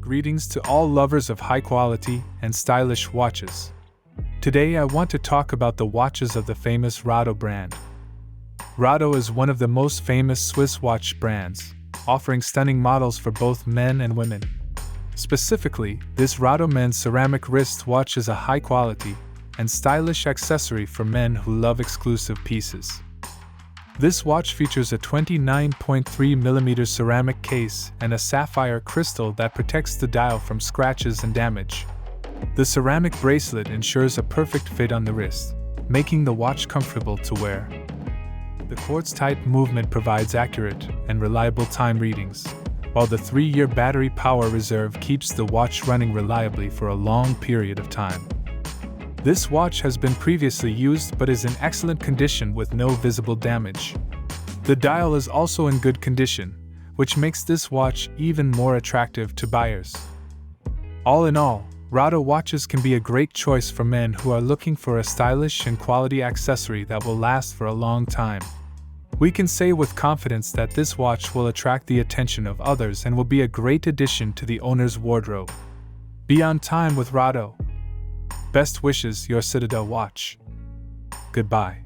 Greetings to all lovers of high-quality and stylish watches. Today I want to talk about the watches of the famous Rado brand. Rado is one of the most famous Swiss watch brands, offering stunning models for both men and women. Specifically, this Rado men's ceramic wrist watch is a high-quality and stylish accessory for men who love exclusive pieces. This watch features a 29.3mm ceramic case and a sapphire crystal that protects the dial from scratches and damage. The ceramic bracelet ensures a perfect fit on the wrist, making the watch comfortable to wear. The quartz-type movement provides accurate and reliable time readings, while the 3-year battery power reserve keeps the watch running reliably for a long period of time. This watch has been previously used but is in excellent condition with no visible damage. The dial is also in good condition, which makes this watch even more attractive to buyers. All in all, Rado watches can be a great choice for men who are looking for a stylish and quality accessory that will last for a long time. We can say with confidence that this watch will attract the attention of others and will be a great addition to the owner's wardrobe. Be on time with Rado. Best wishes, your Citadel watch. Goodbye.